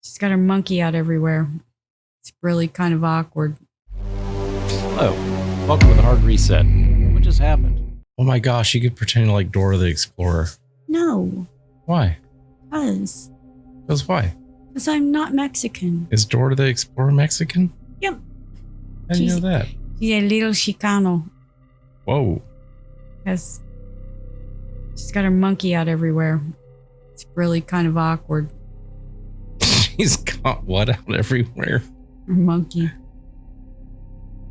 She's got her monkey out everywhere. It's really kind of awkward. Hello. Welcome to the Hard Reset. What just happened? Oh my gosh, you could pretend you're like Dora the Explorer. No. Why? Because why? Because I'm not Mexican. Is Dora the Explorer Mexican? Yep. How do you know that? She's a little Chicano. Whoa. Because she's got her monkey out everywhere. It's really kind of awkward. She's got what out everywhere? Her monkey.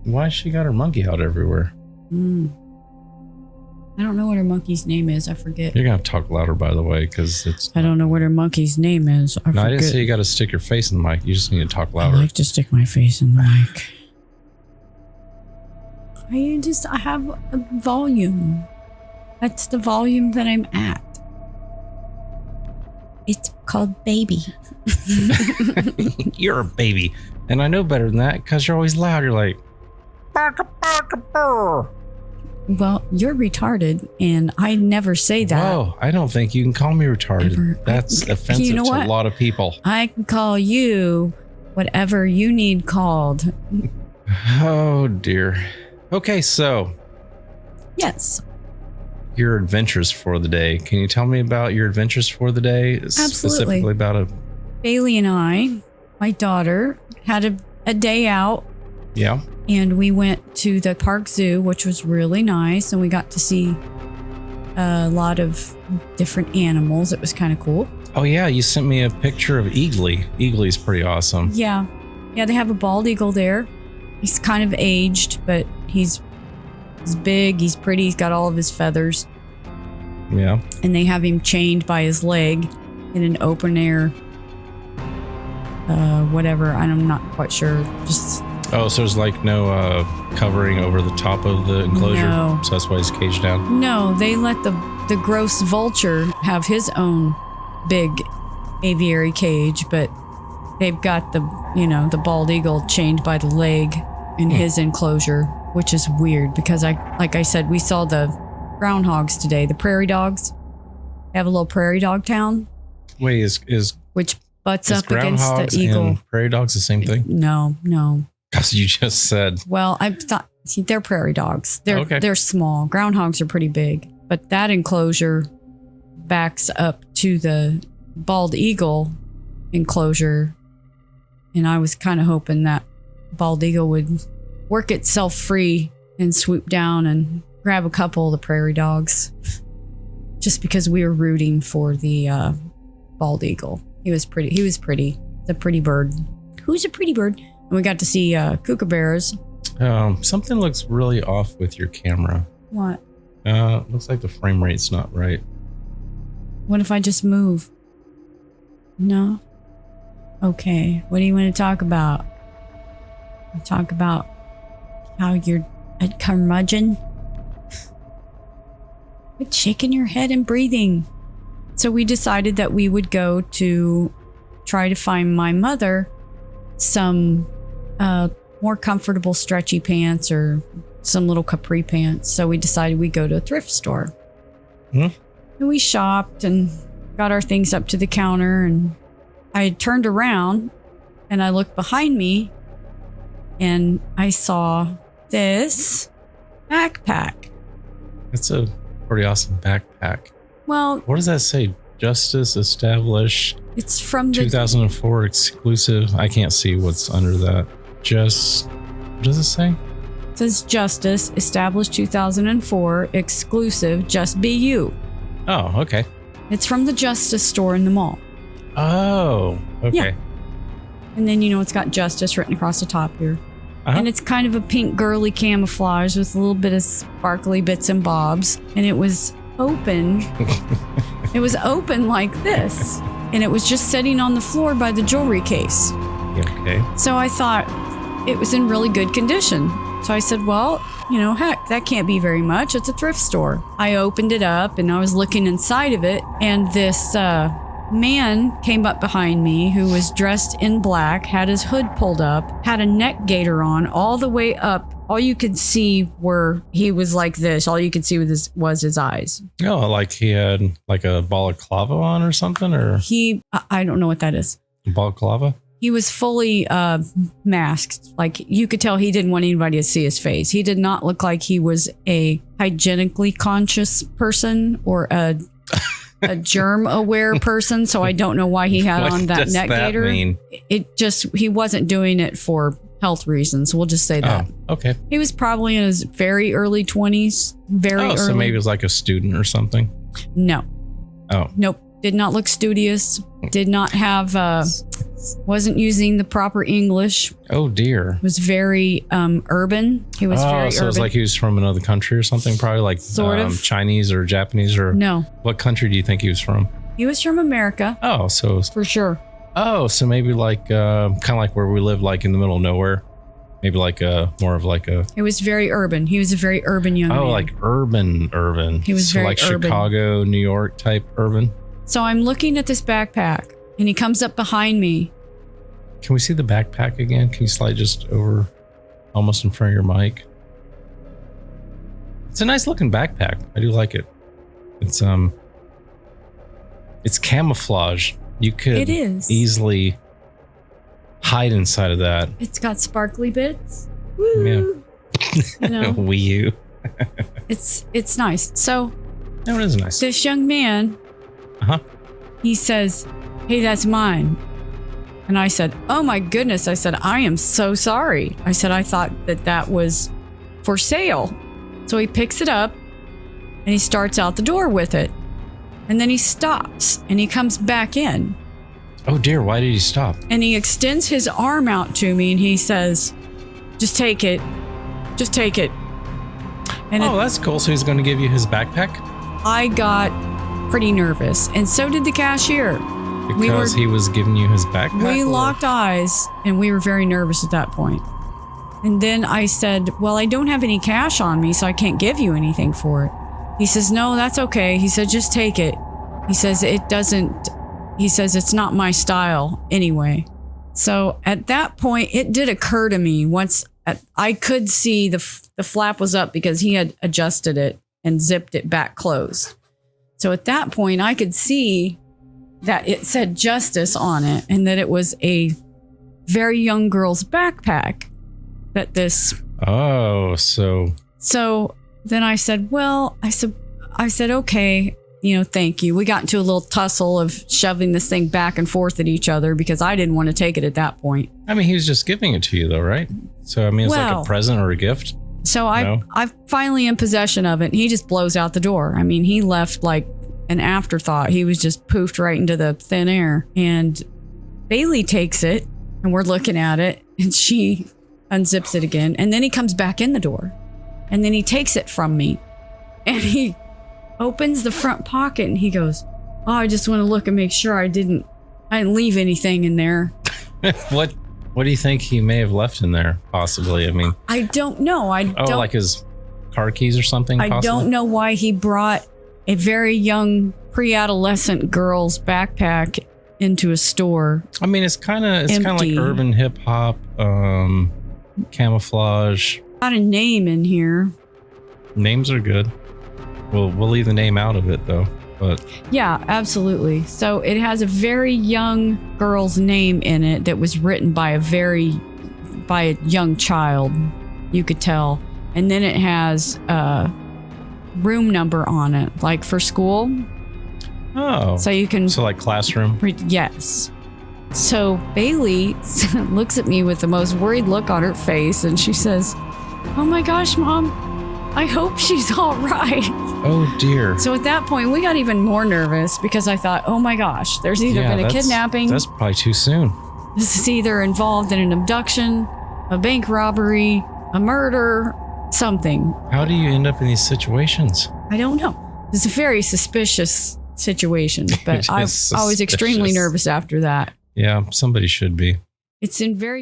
Why she got her monkey out everywhere? I don't know what her monkey's name is. I forget. You're going to have to talk louder, by the way, because it's... I don't know what her monkey's name is. I didn't say you got to stick your face in the mic. You just need to talk louder. I like to stick my face in the mic. I have a volume. That's the volume that I'm at. It's called baby. You're a baby. And I know better than that because you're always loud. You're like... Barka, barka, burr. Well, you're retarded, and I never say that. Whoa, I don't think you can call me retarded. That's offensive to a lot of people. I can call you whatever you need called. Oh, dear. Okay, so. Yes. Your adventures for the day. Can you tell me about your adventures for the day? Absolutely. Specifically about Bailey and I, my daughter, had a day out. Yeah. And we went to the park zoo, which was really nice. And we got to see a lot of different animals. It was kind of cool. Oh, yeah. You sent me a picture of Eagly. Eagly's pretty awesome. Yeah. Yeah, they have a bald eagle there. He's kind of aged, but he's big. He's pretty. He's got all of his feathers. Yeah. And they have him chained by his leg in an open air, whatever. I'm not quite sure. Just... Oh, so there's like no covering over the top of the enclosure? No. So that's why he's caged down? No, they let the gross vulture have his own big aviary cage, but they've got the bald eagle chained by the leg in his enclosure, which is weird because like I said, we saw the groundhogs today, the prairie dogs. They have a little prairie dog town. Wait, is which butts up against the eagle. And prairie dogs the same thing? No. Because you just said. Well, I thought they're prairie dogs. They're small. Groundhogs are pretty big, but that enclosure backs up to the bald eagle enclosure, and I was kind of hoping that bald eagle would work itself free and swoop down and grab a couple of the prairie dogs, just because we were rooting for the bald eagle. He was pretty. He's a pretty bird. Who's a pretty bird? And we got to see kookaburras. Something looks really off with your camera. What? Looks like the frame rate's not right. What if I just move? No? Okay. What do you want to talk about? Talk about how you're a curmudgeon? Quit shaking your head and breathing. So we decided that we would go to try to find my mother some more comfortable stretchy pants or some little capri pants. So we decided we'd go to a thrift store. And we shopped and got our things up to the counter, and I had turned around and I looked behind me and I saw this backpack. It's a pretty awesome backpack. Well, what does that say? Justice established. It's from the 2004 exclusive. I can't see what's under that. What does it say? It says Justice established 2004 exclusive. Just be you. Oh, okay. It's from the Justice store in the mall. Oh, okay. Yeah. And then it's got Justice written across the top here. And it's kind of a pink girly camouflage with a little bit of sparkly bits and bobs. And it was open. It was open like this. And it was just sitting on the floor by the jewelry case. Okay. So I thought it was in really good condition. So I said, well, heck, that can't be very much. It's a thrift store. I opened it up and I was looking inside of it. And this man came up behind me who was dressed in black, had his hood pulled up, had a neck gaiter on all the way up. All you could see he was like this. All you could see was his eyes. Oh, like he had like a balaclava on or something, or I don't know what that is. Balaclava? He was fully masked. Like, you could tell he didn't want anybody to see his face. He did not look like he was a hygienically conscious person or a germ-aware person. So I don't know why he had on that neck gaiter. Mean? He wasn't doing it for health reasons. We'll just say that. Oh, okay. He was probably in his very early 20s. Very early. So maybe he was like a student or something? No. Oh. Nope. Did not look studious. Did not have, wasn't using the proper English. Oh, dear. Was very urban. He was very so urban. it's like he was from another country or something? Probably like sort of. Chinese or Japanese or... No. What country do you think he was from? He was from America. Oh, so... For sure. Oh, so maybe like kind of like where we live, like in the middle of nowhere. Maybe like more of like a... It was very urban. He was a very urban young man. Oh, like urban. He was very like urban. Chicago, New York type urban. So I'm looking at this backpack and he comes up behind me. Can we see the backpack again? Can you slide just over almost in front of your mic? It's a nice looking backpack. I do like it. It's camouflage. You could easily hide inside of that. It's got sparkly bits. Woo. Yeah. You know, Wii U. It's nice. So no, it is nice. This young man, he says, "Hey, that's mine." And I said, "Oh my goodness." I said, "I am so sorry." I said, "I thought that was for sale." So he picks it up and he starts out the door with it. And then he stops and he comes back in. Oh dear, why did he stop? And he extends his arm out to me and he says, "Just take it. Just take it." And that's cool. So he's going to give you his backpack? I got pretty nervous. And so did the cashier. Because he was giving you his backpack? We locked eyes and we were very nervous at that point. And then I said, "Well, I don't have any cash on me, so I can't give you anything for it." He says, "No, that's okay." He said, "Just take it." He says, "It's not my style anyway." So at that point, it did occur to me once I could see the flap was up because he had adjusted it and zipped it back closed. So at that point, I could see that it said Justice on it and that it was a very young girl's backpack. So then I said, I said, "Okay, thank you." We got into a little tussle of shoving this thing back and forth at each other because I didn't want to take it at that point. I mean, he was just giving it to you though, right? So, I mean, it's like a present or a gift. So I'm finally in possession of it. And he just blows out the door. I mean, he left like an afterthought. He was just poofed right into the thin air. And Bailey takes it and we're looking at it and she unzips it again. And then he comes back in the door and then he takes it from me and he opens the front pocket and he goes, "Oh, I just want to look and make sure I didn't leave anything in there." What do you think he may have left in there? Possibly. I mean, I don't know. Like his car keys or something. I don't know why he brought a very young pre-adolescent girl's backpack into a store. I mean, it's kind of like urban hip hop, camouflage. Got a name in here. Names are good. We'll leave the name out of it though. But yeah, absolutely. So it has a very young girl's name in it that was written by a young child, you could tell. And then it has a room number on it, like for school. Oh. So you can... So like classroom? Yes. So Bailey looks at me with the most worried look on her face and she says, "Oh my gosh, Mom, I hope she's all right." Oh dear. So at that point, we got even more nervous because I thought, oh my gosh, there's either been a kidnapping. That's probably too soon. This is either involved in an abduction, a bank robbery, a murder, something. How do you end up in these situations? I don't know. It's a very suspicious situation, but I was extremely nervous after that. Yeah, somebody should be. It's in very good